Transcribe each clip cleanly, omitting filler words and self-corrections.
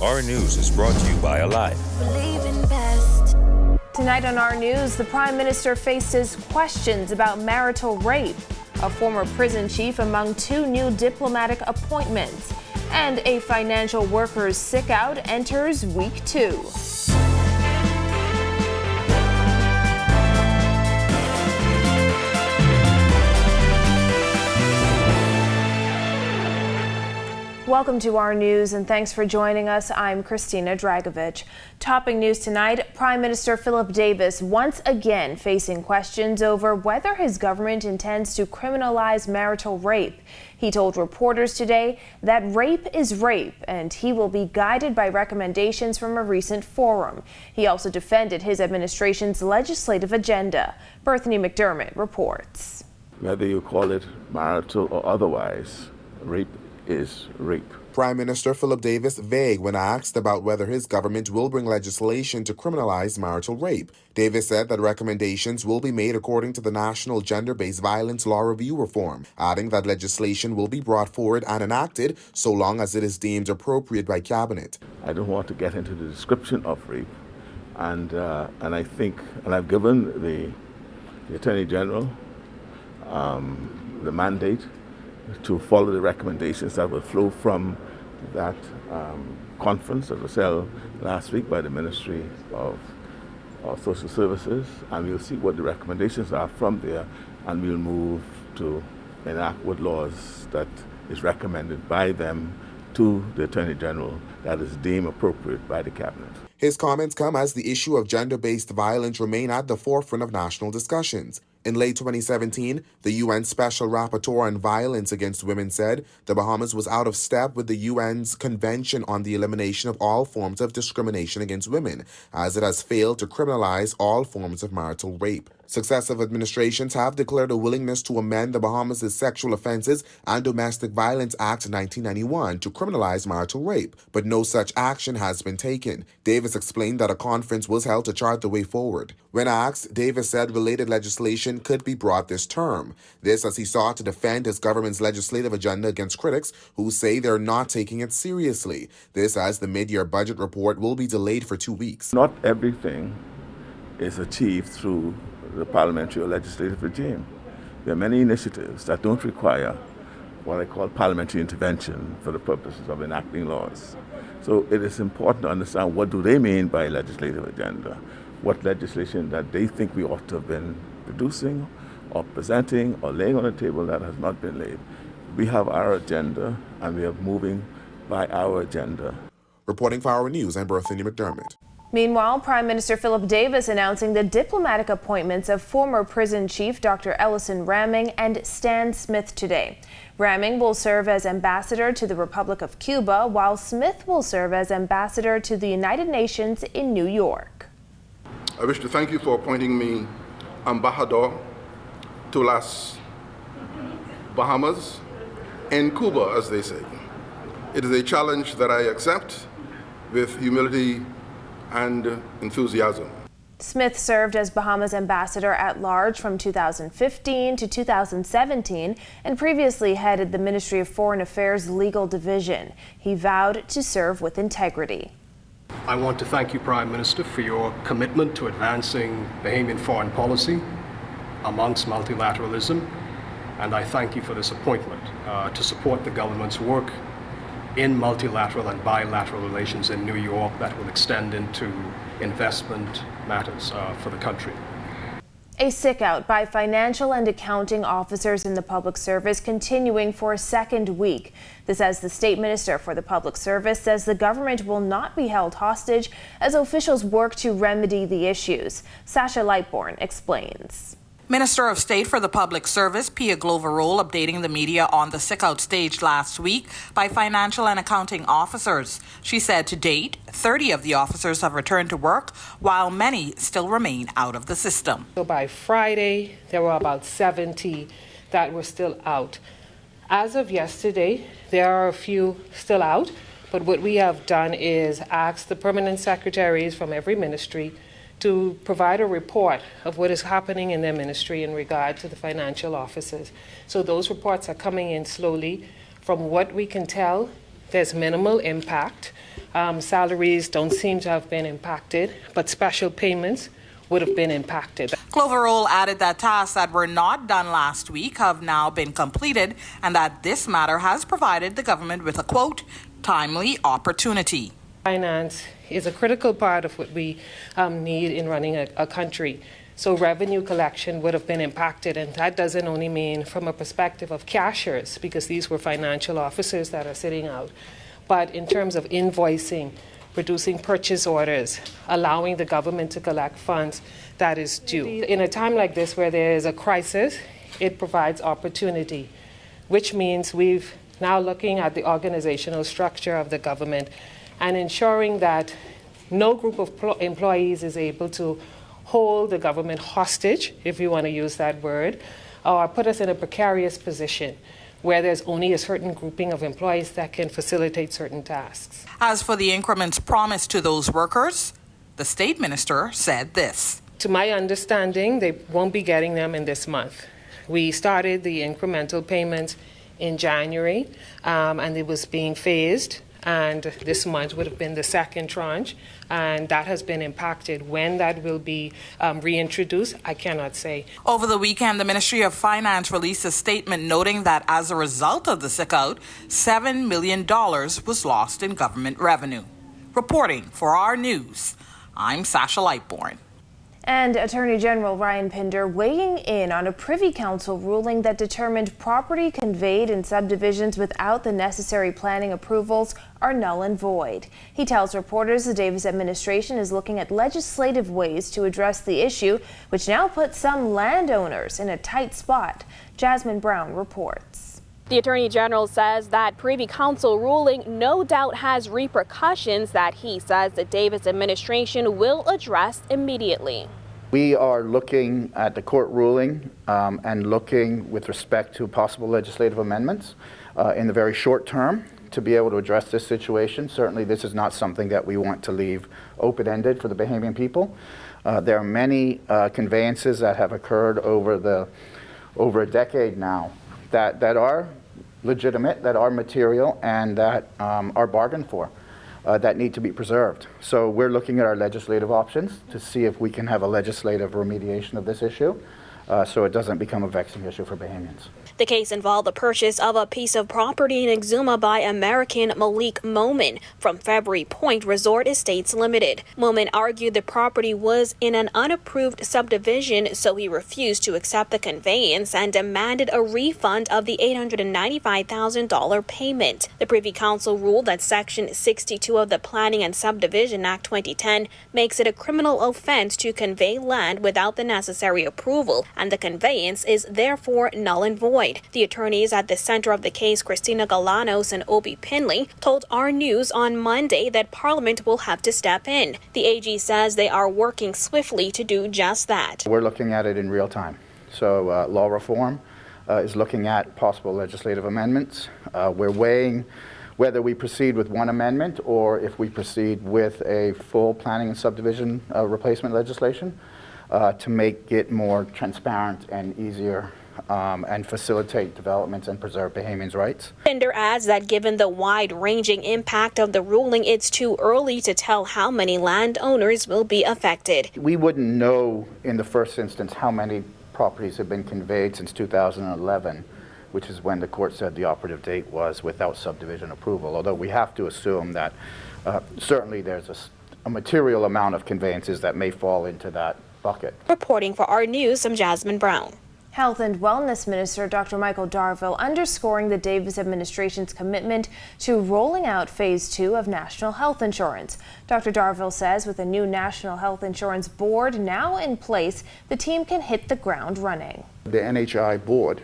Our News is brought to you by Alive. Tonight on Our News, the Prime Minister faces questions about marital rape, a former prison chief among 2 new diplomatic appointments, and a financial workers sickout enters week 2. Welcome to Our News and thanks for joining us. I'm Christina Dragovich. Topping news tonight, Prime Minister Philip Davis once again facing questions over whether his government intends to criminalize marital rape. He told reporters today that rape is rape and he will be guided by recommendations from a recent forum. He also defended his administration's legislative agenda. Bethany McDermott reports. Whether you call it marital or otherwise, rape is rape. Prime Minister Philip Davis vague when asked about whether his government will bring legislation to criminalize marital rape. Davis said that recommendations will be made according to the National Gender-Based Violence Law Review Reform, adding that legislation will be brought forward and enacted so long as it is deemed appropriate by Cabinet. I don't want to get into the description of rape, and I think, and I've given the Attorney General the mandate to follow the recommendations that will flow from that conference that was held last week by the Ministry of Social Services, and we'll see what the recommendations are from there, and we'll move to enact what laws that is recommended by them to the Attorney General that is deemed appropriate by the Cabinet. His comments come as the issue of gender-based violence remain at the forefront of national discussions. In late 2017, the UN Special Rapporteur on Violence Against Women said the Bahamas was out of step with the UN's Convention on the Elimination of All Forms of Discrimination Against Women, as it has failed to criminalize all forms of marital rape. Successive administrations have declared a willingness to amend the Bahamas' Sexual Offenses and Domestic Violence Act 1991 to criminalize marital rape, but no such action has been taken. Davis explained that a conference was held to chart the way forward. When asked, Davis said related legislation could be brought this term. This as he sought to defend his government's legislative agenda against critics who say they're not taking it seriously. This as the mid-year budget report will be delayed for 2 weeks. Not everything is achieved through the parliamentary or legislative regime. There are many initiatives that don't require what I call parliamentary intervention for the purposes of enacting laws. So it is important to understand what do they mean by legislative agenda, what legislation that they think we ought to have been producing or presenting or laying on the table that has not been laid. We have our agenda and we are moving by our agenda. Reporting for Our News, I'm Bethany McDermott. Meanwhile, Prime Minister Philip Davis announcing the diplomatic appointments of former prison chief Dr. Ellison Ramming and Stan Smith today. Ramming will serve as ambassador to the Republic of Cuba, while Smith will serve as ambassador to the United Nations in New York. I wish to thank you for appointing me ambassador to las Bahamas and Cuba, as they say. It is a challenge that I accept with humility and enthusiasm. Smith served as Bahamas ambassador at large from 2015 to 2017 and previously headed the Ministry of Foreign Affairs Legal Division. He vowed to serve with integrity. I want to thank you, Prime Minister, for your commitment to advancing Bahamian foreign policy amongst multilateralism, and I thank you for this appointment to support the government's work in multilateral and bilateral relations in New York that will extend into investment matters for the country. A sickout by financial and accounting officers in the public service continuing for a second week. This as the state minister for the public service says the government will not be held hostage as officials work to remedy the issues. Sasha Lightborn explains. Minister of State for the Public Service, Pia Gloverole, updating the media on the sickout staged last week by financial and accounting officers. She said to date, 30 of the officers have returned to work, while many still remain out of the system. So by Friday, there were about 70 that were still out. As of yesterday, there are a few still out, but what we have done is ask the permanent secretaries from every ministry to provide a report of what is happening in their ministry in regard to the financial officers. So those reports are coming in slowly. From what we can tell, there's minimal impact. Salaries don't seem to have been impacted, but special payments would have been impacted. Cloverall added that tasks that were not done last week have now been completed and that this matter has provided the government with a, quote, timely opportunity. Finance is a critical part of what we need in running a country. So revenue collection would have been impacted, and that doesn't only mean from a perspective of cashiers, because these were financial officers that are sitting out, but in terms of invoicing, producing purchase orders, allowing the government to collect funds that is due. In a time like this where there is a crisis, it provides opportunity, which means we've now looking at the organizational structure of the government and ensuring that no group of employees is able to hold the government hostage, if you want to use that word, or put us in a precarious position where there's only a certain grouping of employees that can facilitate certain tasks. As for the increments promised to those workers, the state minister said this. To my understanding, they won't be getting them in this month. We started the incremental payments in January, and it was being phased, and this month would have been the second tranche, and that has been impacted. When that will be reintroduced, I cannot say. Over the weekend, the Ministry of Finance released a statement noting that as a result of the sickout, $7 million was lost in government revenue. Reporting for our news, I'm Sasha Lightbourne. And Attorney General Ryan Pinder weighing in on a Privy Council ruling that determined property conveyed in subdivisions without the necessary planning approvals are null and void. He tells reporters the Davis administration is looking at legislative ways to address the issue, which now puts some landowners in a tight spot. Jasmine Brown reports. The Attorney General says that Privy Council ruling no doubt has repercussions that he says the Davis administration will address immediately. We are looking at the court ruling and looking with respect to possible legislative amendments in the very short term to be able to address this situation. Certainly this is not something that we want to leave open-ended for the Bahamian people. There are many conveyances that have occurred over a decade now that are legitimate, that are material, and that are bargained for, that need to be preserved. So we're looking at our legislative options to see if we can have a legislative remediation of this issue so it doesn't become a vexing issue for Bahamians. The case involved the purchase of a piece of property in Exuma by American Malik Momin from February Point Resort Estates Limited. Momin argued the property was in an unapproved subdivision, so he refused to accept the conveyance and demanded a refund of the $895,000 payment. The Privy Council ruled that Section 62 of the Planning and Subdivision Act 2010 makes it a criminal offense to convey land without the necessary approval, and the conveyance is therefore null and void. The attorneys at the center of the case, Christina Galanos and Obi Pinley, told our news on Monday that Parliament will have to step in. The AG says they are working swiftly to do just that. We're looking at it in real time. So law reform is looking at possible legislative amendments. We're weighing whether we proceed with one amendment or if we proceed with a full planning and subdivision replacement legislation to make it more transparent and easier and facilitate developments and preserve Bahamians' rights. Pinder adds that given the wide-ranging impact of the ruling, it's too early to tell how many landowners will be affected. We wouldn't know in the first instance how many properties have been conveyed since 2011, which is when the court said the operative date was without subdivision approval, although we have to assume that certainly there's a material amount of conveyances that may fall into that bucket. Reporting for our news, I'm Jasmine Brown. Health and Wellness Minister Dr. Michael Darville underscoring the Davis administration's commitment to rolling out Phase 2 of national health insurance. Dr. Darville says with a new National Health Insurance Board now in place, the team can hit the ground running. The NHI board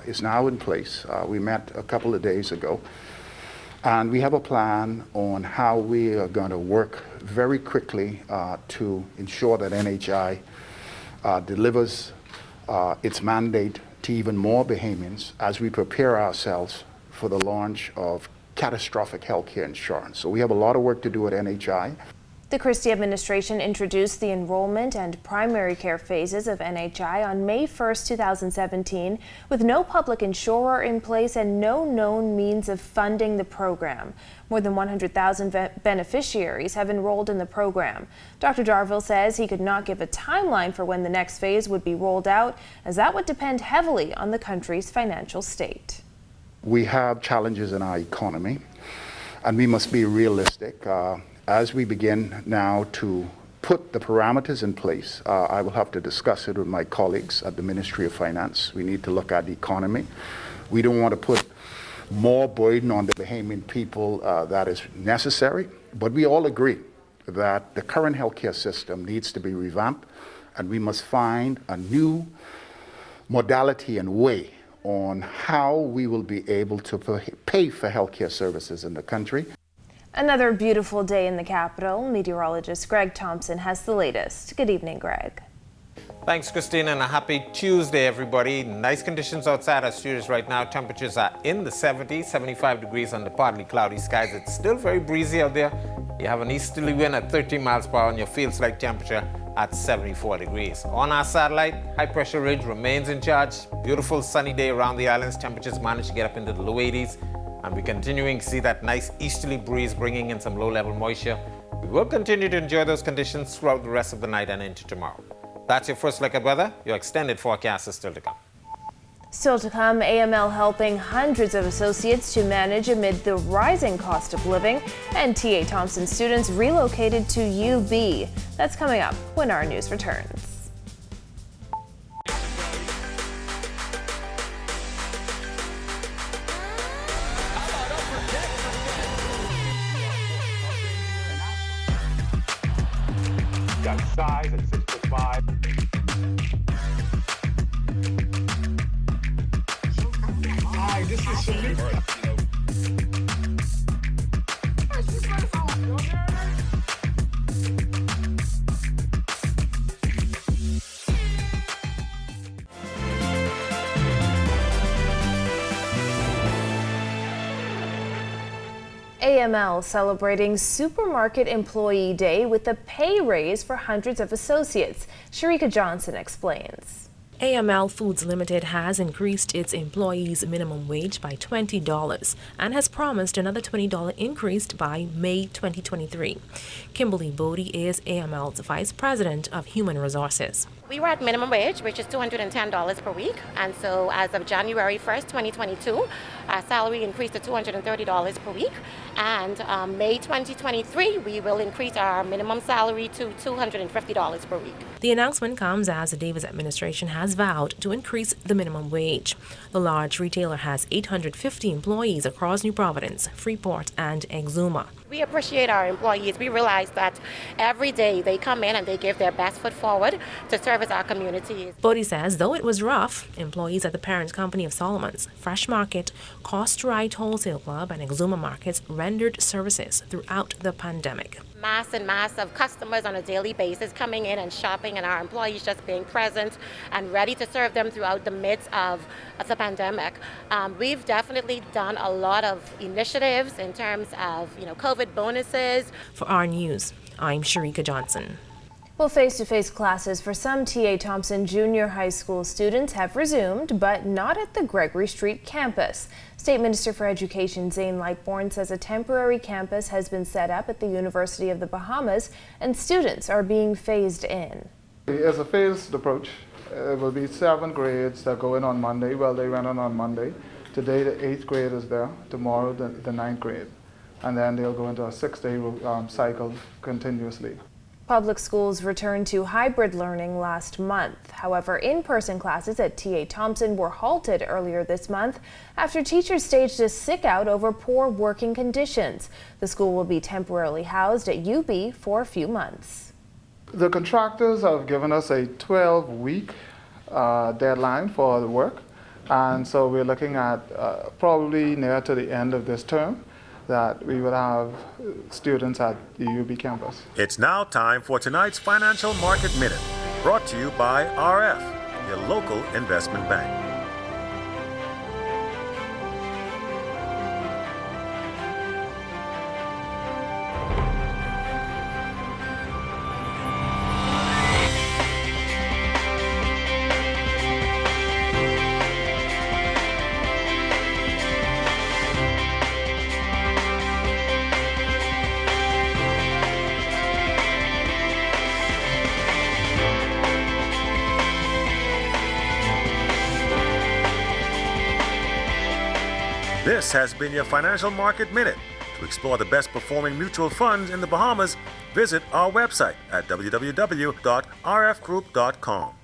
is now in place. We met a couple of days ago, and we have a plan on how we are going to work very quickly to ensure that NHI delivers its mandate to even more Bahamians as we prepare ourselves for the launch of catastrophic health care insurance. So we have a lot of work to do at NHI. The Christie administration introduced the enrollment and primary care phases of NHI on May 1, 2017, with no public insurer in place and no known means of funding the program. More than 100,000 beneficiaries have enrolled in the program. Dr. Darville says he could not give a timeline for when the next phase would be rolled out, as that would depend heavily on the country's financial state. We have challenges in our economy, and we must be realistic. As we begin now to put the parameters in place, I will have to discuss it with my colleagues at the Ministry of Finance. We need to look at the economy. We don't want to put more burden on the Bahamian people that is necessary, but we all agree that the current healthcare system needs to be revamped, and we must find a new modality and way on how we will be able to pay for healthcare services in the country. Another beautiful day in the capital. Meteorologist Greg Thompson has the latest. Good evening, Greg. Thanks, Christine, and a happy Tuesday, everybody. Nice conditions outside our studios right now. Temperatures are in the 70s, 75 degrees under partly cloudy skies. It's still very breezy out there. You have an easterly wind at 13 miles per hour and your feels-like temperature at 74 degrees. On our satellite, high-pressure ridge remains in charge. Beautiful sunny day around the islands. Temperatures manage to get up into the low 80s. And we're continuing to see that nice easterly breeze bringing in some low-level moisture. We will continue to enjoy those conditions throughout the rest of the night and into tomorrow. That's your first look at weather. Your extended forecast is still to come. Still to come, AML helping hundreds of associates to manage amid the rising cost of living, and T.A. Thompson students relocated to UB. That's coming up when our news returns. Got size at 6'5". Hi, this is Sharika. AML celebrating Supermarket Employee Day with a pay raise for hundreds of associates. Sharika Johnson explains. AML Foods Limited has increased its employees' minimum wage by $20 and has promised another $20 increase by May 2023. Kimberly Bodie is AML's Vice President of Human Resources. We were at minimum wage, which is $210 per week, and so as of January 1st, 2022, our salary increased to $230 per week, and May 2023, we will increase our minimum salary to $250 per week. The announcement comes as the Davis administration has vowed to increase the minimum wage. The large retailer has 850 employees across New Providence, Freeport, and Exuma. We appreciate our employees. We realize that every day they come in and they give their best foot forward to service our communities. Bodie says though it was rough, employees at the parent company of Solomon's, Fresh Market, Cost Right Wholesale Club, and Exuma Markets rendered services throughout the pandemic. Mass and mass of customers on a daily basis coming in and shopping, and our employees just being present and ready to serve them throughout the midst of the pandemic. We've definitely done a lot of initiatives in terms of, COVID bonuses. For our news, I'm Sharika Johnson. Well, face-to-face classes for some T.A. Thompson Junior High School students have resumed, but not at the Gregory Street campus. State Minister for Education Zane Lightbourne says a temporary campus has been set up at the University of the Bahamas and students are being phased in. It's a phased approach. It will be 7 grades that go in on Monday. Well, they went in on Monday. Today the 8th grade is there, tomorrow the 9th grade. And then they'll go into a 6-day cycle continuously. Public schools returned to hybrid learning last month. However, in-person classes at T.A. Thompson were halted earlier this month after teachers staged a sick-out over poor working conditions. The school will be temporarily housed at UB for a few months. The contractors have given us a 12-week deadline for the work, and so we're looking at probably near to the end of this term that we will have students at the UB campus. It's now time for tonight's Financial Market Minute, brought to you by RF, your local investment bank. This has been your Financial Market Minute. To explore the best performing mutual funds in the Bahamas, visit our website at www.rfgroup.com.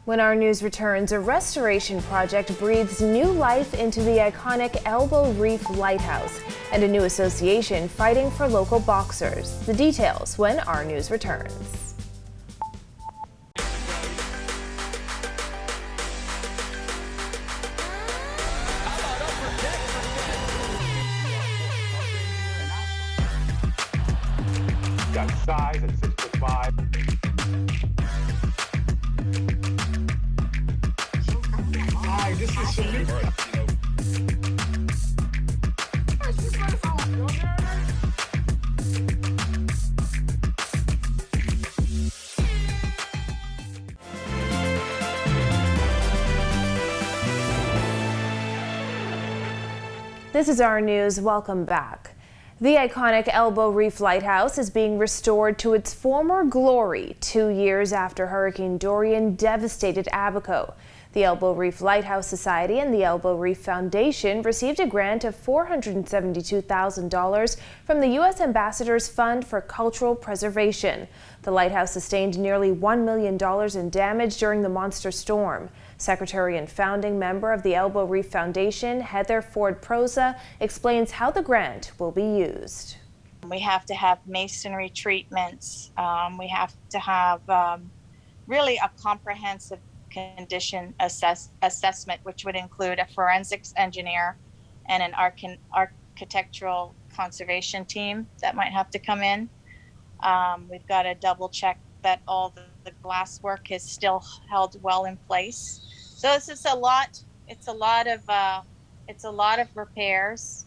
When our news returns, a restoration project breathes new life into the iconic Elbow Reef Lighthouse and a new association fighting for local boxers. The details when our news returns. Got size at 6'5". Hi, this is Shamik. This is our news. Welcome back. The iconic Elbow Reef Lighthouse is being restored to its former glory 2 years after Hurricane Dorian devastated Abaco. The Elbow Reef Lighthouse Society and the Elbow Reef Foundation received a grant of $472,000 from the U.S. Ambassador's Fund for Cultural Preservation. The lighthouse sustained nearly $1 million in damage during the monster storm. Secretary and founding member of the Elbow Reef Foundation, Heather Ford-Proza, explains how the grant will be used. We have to have masonry treatments. We have to have really a comprehensive condition assessment, which would include a forensics engineer and an architectural conservation team that might have to come in. We've got to double check that all the glass work is still held well in place. So it's just a lot. It's a lot of repairs,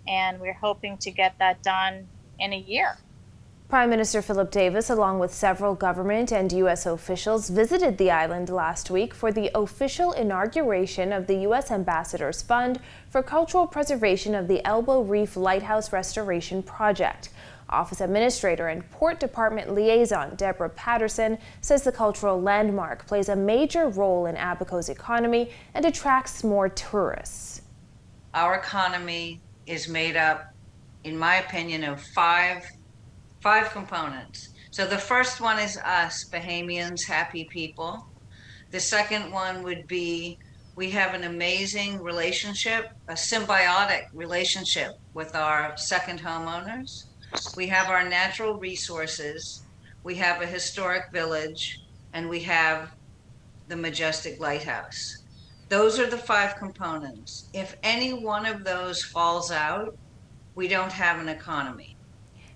and we're hoping to get that done in a year. Prime Minister Philip Davis, along with several government and U.S. officials, visited the island last week for the official inauguration of the U.S. Ambassador's Fund for Cultural Preservation of the Elbow Reef Lighthouse Restoration Project. Office Administrator and Port Department Liaison Deborah Patterson says the cultural landmark plays a major role in Abaco's economy and attracts more tourists. Our economy is made up, in my opinion, of five components. So the first one is us, Bahamians, happy people. The second one would be we have an amazing relationship, a symbiotic relationship with our second homeowners. We have our natural resources, we have a historic village, and we have the majestic lighthouse. Those are the 5 components. If any one of those falls out, we don't have an economy.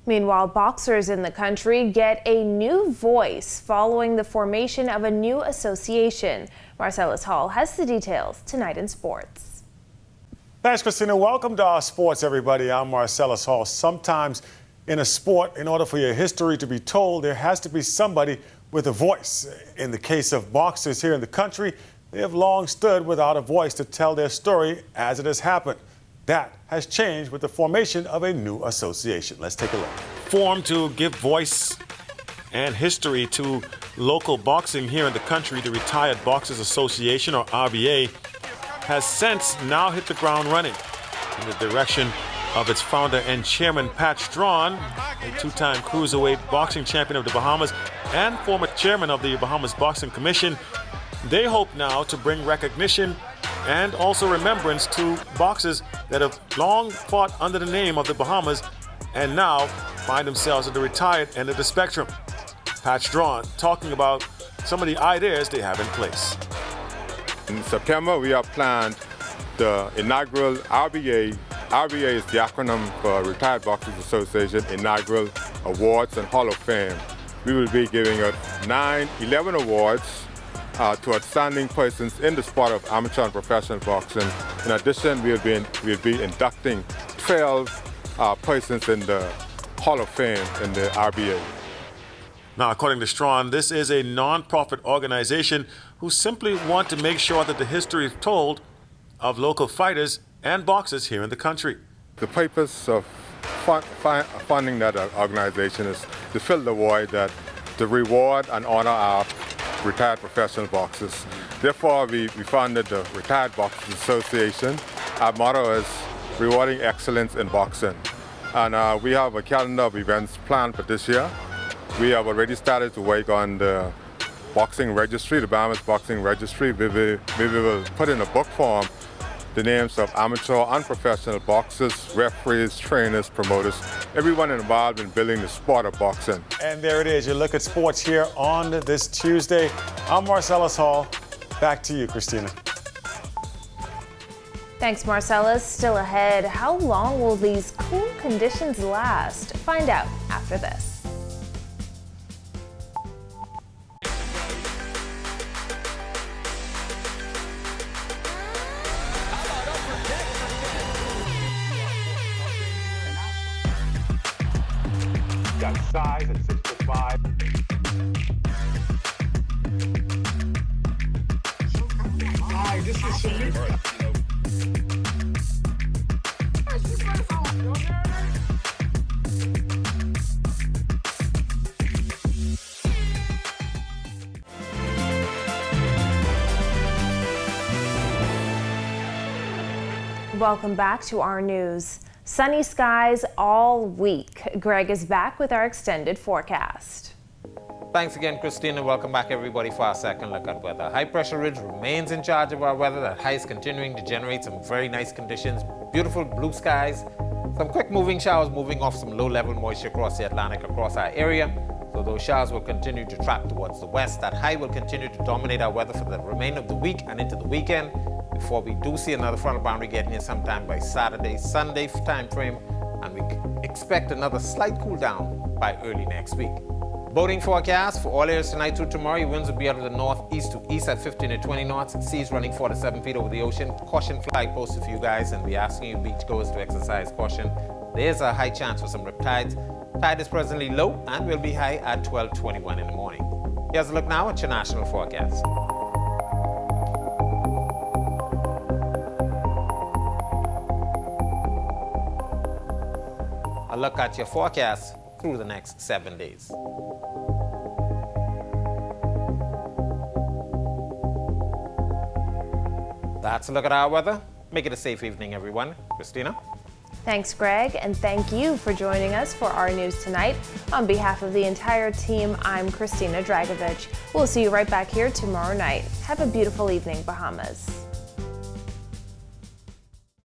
Meanwhile, boxers in the country get a new voice following the formation of a new association. Marcellus Hall has the details tonight in sports. Thanks, Christina. Welcome to our sports, everybody. I'm Marcellus Hall. Sometimes in a sport, in order for your history to be told, there has to be somebody with a voice. In the case of boxers here in the country, they have long stood without a voice to tell their story as it has happened. That has changed with the formation of a new association. Let's take a look. Formed to give voice and history to local boxing here in the country, the Retired Boxers Association, or RBA, has since now hit the ground running in the direction of its founder and chairman, Pat Strawn, a 2-time cruiserweight boxing champion of the Bahamas and former chairman of the Bahamas Boxing Commission. They hope now to bring recognition and also remembrance to boxers that have long fought under the name of the Bahamas and now find themselves at the retired end of the spectrum. Pat Strawn talking about some of the ideas they have in place. In September, we have planned the inaugural RBA. RBA is the acronym for Retired Boxers Association Inaugural Awards and Hall of Fame. We will be giving out 11 awards to outstanding persons in the sport of amateur and professional boxing. In addition, we'll be inducting 12 persons in the Hall of Fame in the RBA. Now, according to Strawn, this is a non-profit organization who simply want to make sure that the history is told of local fighters and boxers here in the country. The purpose of funding that organization is to fill the void to reward and honor our retired professional boxers. Therefore, we founded the Retired Boxers Association. Our motto is rewarding excellence in boxing. And we have a calendar of events planned for this year. We have already started to work on the boxing registry, the Bahamas Boxing Registry. We will put in a book form the names of amateur and professional boxers, referees, trainers, promoters, everyone involved in building the sport of boxing. And there it is. You look at sports here on this Tuesday. I'm Marcellus Hall. Back to you, Christina. Thanks, Marcellus. Still ahead, how long will these cool conditions last? Find out after this. Got size at 6'5". Hi, this is Shamika. Welcome back to our news. Sunny skies all week. Greg is back with our extended forecast. Thanks again, Christina. Welcome back, everybody, for our second look at weather. High pressure ridge remains in charge of our weather. That high is continuing to generate some very nice conditions. Beautiful blue skies. Some quick moving showers moving off some low-level moisture across the Atlantic, across our area. So those showers will continue to track towards the west. That high will continue to dominate our weather for the remainder of the week and into the weekend, before we do see another frontal boundary getting here sometime by Saturday, Sunday time frame, and we expect another slight cool down by early next week. Boating forecast for all areas tonight through tomorrow. Winds will be out of the northeast to east at 15 to 20 knots. Seas running 4 to 7 feet over the ocean. Caution flag posted for you guys, and we're asking you beachgoers to exercise caution. There's a high chance for some riptides. Tide is presently low and will be high at 12:21 in the morning. Here's a look now at your national forecast. A look at your forecast through the next 7 days. That's a look at our weather. Make it a safe evening, everyone. Christina? Thanks, Greg, and thank you for joining us for our news tonight. On behalf of the entire team, I'm Christina Dragovich. We'll see you right back here tomorrow night. Have a beautiful evening, Bahamas.